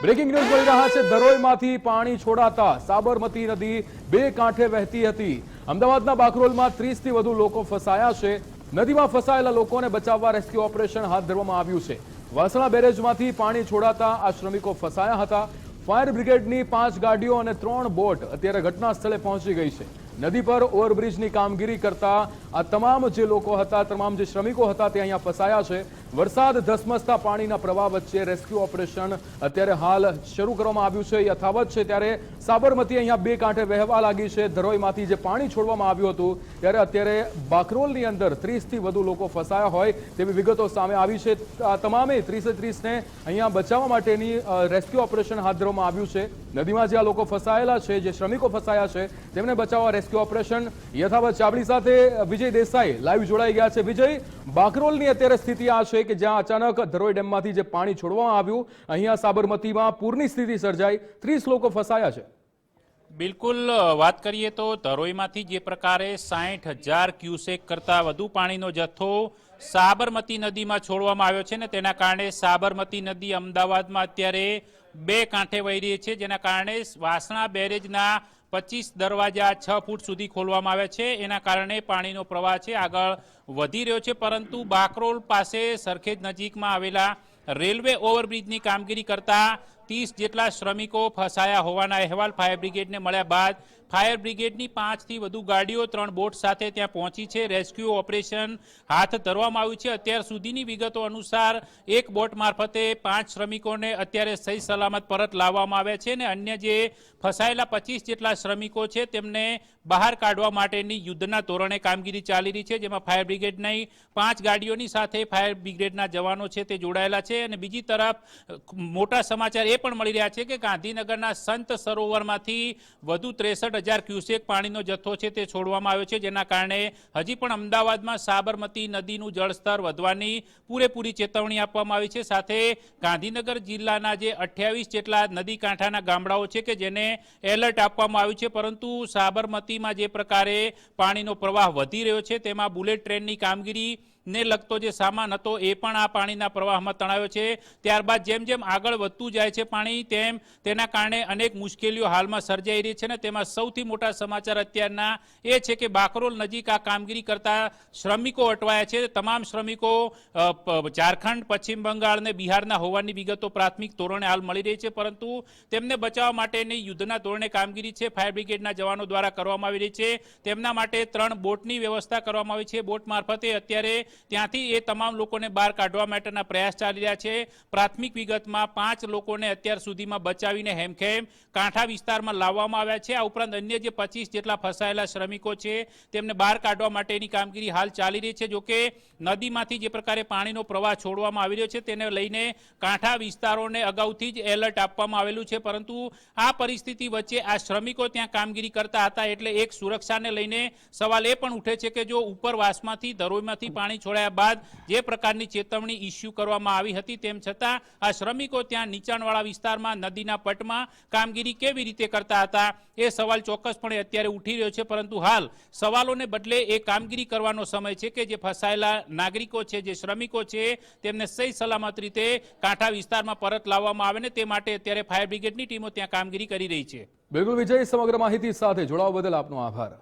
Breaking news મળી રહ્યા છે। ધરોઈમાંથી પાણી છોડાતા સાબરમતી નદી બે કાંઠે વહેતી હતી। અમદાવાદના બાકરોલમાં 30 થી વધુ લોકો ફસાયા છે। નદીમાં ફસાયેલા લોકોને બચાવવા રેસ્ક્યુ ઓપરેશન હાથ ધરવામાં આવ્યું છે। વાસણા બેરેજમાંથી પાણી છોડાતા આ શ્રમિકો ફસાયા હતા। ફાયર બ્રિગેડની 5 ગાડીઓ અને 3 બોટ અત્યારે ઘટના સ્થળે પહોંચી ગઈ છે। નદી પર ઓવરબ્રિજની કામગીરી કરતા આ તમામ જે લોકો હતા, તમામ જે શ્રમિકો હતા તે અહીંયા ફસાયા છે। વરસાદ ધસમસતા પાણીના પ્રવાહ વચ્ચે રેસ્ક્યુ ઓપરેશન અત્યારે હાલ શરૂ કરવામાં આવ્યું છે, યથાવત છે। ત્યારે સાબરમતી અહીંયા બે કાંઠે વહેવા લાગી છે। ધરોઈમાંથી જે પાણી છોડવામાં આવ્યું હતું ત્યારે અત્યારે બાકરોલની અંદર 30 થી વધુ લોકો ફસાયા હોય તેવી વિગતો સામે આવી છે। આ તમામે 30 ને અહીંયા બચાવવા માટેની રેસ્ક્યુ ઓપરેશન હાથ ધરવામાં આવ્યું છે। નદીમાં જે આ લોકો ફસાયેલા છે, જે શ્રમિકો ફસાયા છે, તેમને બચાવવા રેસ્ક્યુ ઓપરેશન યથાવત છે। આપણી સાથે વિજય દેસાઈ લાઈવ જોડાઈ ગયા છે। વિજય, બાકરોલની અત્યારે સ્થિતિ આ છે કે જ્યાં અચાનક ધરોઈ ડેમમાંથી જે પાણી છોડવામાં આવ્યું, અહીંયા સાબરમતીમાં પૂરની સ્થિતિ સર્જાઈ, 30 લોકો ફસાયા છે। બિલકુલ, વાત કરીએ તો ધરોઈમાંથી જે પ્રકારે 60,000 ક્યુસેક કરતાં વધુ પાણીનો જથ્થો સાબરમતી નદીમાં છોડવામાં આવ્યો છે ને તેના કારણે સાબરમતી નદી અમદાવાદમાં અત્યારે બે કાંઠે વહી રહી છે, જેના કારણે વાસણા બેરેજના 25 દરવાજા 6 ફૂટ સુધી ખોલવામાં આવ્યા છે। એના કારણે પાણીનો પ્રવાહ છે આગળ વધી રહ્યો છે, પરંતુ બાકરોલ પાસે સરખેજ નજીકમાં આવેલા રેલવે ઓવરબ્રિજની કામગીરી કરતા 30 જેટલા શ્રમિકો ફસાયા હોવાના અહેવાલ ફાયર બ્રિગેડને મળ્યા બાદ ફાયર બ્રિગેડની 5 થી વધુ ગાડીઓ 3 બોટ સાથે ત્યાં પહોંચી છે। રેસ્ક્યુ ઓપરેશન હાથ ધરવામાં આવ્યું છે। અત્યાર સુધીની વિગતો અનુસાર એક બોટ મારફતે 5 શ્રમિકોને અત્યારે સહી સલામત પરત લાવવામાં આવ્યા છે અને અન્ય જે ફસાયેલા 25 જેટલા શ્રમિકો છે તેમને બહાર કાઢવા માટેની યુદ્ધના ધોરણે કામગીરી ચાલી રહી છે, જેમાં ફાયર બ્રિગેડની 5 ગાડીઓની સાથે ફાયર બ્રિગેડના જવાનો છે તે જોડાયેલા છે। અને બીજી તરફ મોટા સમાચાર એ પણ મળી રહ્યા છે કે ગાંધીનગરના સંત સરોવરમાંથી વધુ 63,000 ક્યુસેક પાણીનો જથ્થો છે તે છોડવામાં આવ્યો છે, જેના કારણે હજી પણ અમદાવાદમાં સાબરમતી નદીનું જળસ્તર વધવાની પૂરેપૂરી ચેતવણી આપવામાં આવી છે। સાથે ગાંધીનગર જિલ્લાના જે 28 જેટલા નદી કાંઠાના ગામડાઓ છે કે જેને એલર્ટ આપવામાં આવ્યું છે, પરંતુ સાબરમતીમાં જે પ્રકારે પાણીનો પ્રવાહ વધી રહ્યો છે તેમાં બુલેટ ટ્રેનની કામગીરી ને લગતો જે સામાન હતો એ પણ આ પાણીના પ્રવાહમાં તણાયો છે। ત્યારબાદ જેમ જેમ આગળ વધતું જાય છે પાણી, તેમ તેના કારણે અનેક મુશ્કેલીઓ હાલમાં સર્જાઈ રહી છે ને તેમાં સૌથી મોટા સમાચાર અત્યારના એ છે કે બાકરોલ નજીક આ કામગીરી કરતા શ્રમિકો અટવાયા છે। તમામ શ્રમિકો ઝારખંડ, પશ્ચિમ બંગાળ અને બિહારના હોવાની વિગતો પ્રાથમિક ધોરણે હાલ મળી રહી છે, પરંતુ તેમને બચાવવા માટેની યુદ્ધના ધોરણે કામગીરી છે ફાયર બ્રિગેડના જવાનો દ્વારા કરવામાં આવી રહી છે। તેમના માટે 3 બોટની વ્યવસ્થા કરવામાં આવી છે। બોટ મારફતે અત્યારે ત્યાંથી એ તમામ લોકોને બહાર કાઢવા માટેના પ્રયાસ ચાલી રહ્યા છે। પ્રાથમિક વિગતમાં 5 લોકોને અત્યાર સુધીમાં બચાવીને હેમખેમ કાંઠા વિસ્તારમાં લાવવામાં આવ્યા છે। આ ઉપરાંત અન્ય જે 25 જેટલા ફસાયેલા શ્રમિકો છે તેમને બહાર કાઢવા માટેની કામગીરી હાલ ચાલી રહી છે। જોકે નદીમાંથી જે પ્રકારે પાણીનો પ્રવાહ છોડવામાં આવી રહ્યો છે તેને લઈને કાંઠા વિસ્તારોને અગાઉથી જ એલર્ટ આપવામાં આવેલું છે, પરંતુ આ પરિસ્થિતિ વચ્ચે આ શ્રમિકો ત્યાં કામગીરી કરતા હતા એટલે એક સુરક્ષાને લઈને સવાલ એ પણ ઉઠે છે કે જો ઉપરવાસમાંથી ધરોઈમાંથી પાણી છોડાયા બાદ જે પ્રકારની ચેતવણી ઇસ્યુ કરવામાં આવી હતી તેમ છતાં આ શ્રમિકો ત્યાં નીચાણવાળા વિસ્તારમાં નદીના પટમાં કામગીરી કેવી રીતે કરતા હતા એ સવાલ ચોક્કસપણે અત્યારે ઉઠી રહ્યો છે, પરંતુ હાલ સવાલોને બદલે એ કામગીરી કરવાનો સમય છે કે જે ફસાયેલા નાગરિકો છે, જે શ્રમિકો છે, તેમને સહી સલામત રીતે કાંઠા વિસ્તારમાં પરત લાવવામાં આવે ને તે માટે અત્યારે ફાયર બ્રિગેડની ટીમો ત્યાં કામગીરી કરી રહી છે। બિલકુલ વિજય, સમગ્ર માહિતી સાથે જોડાવા બદલ આપનો આભાર।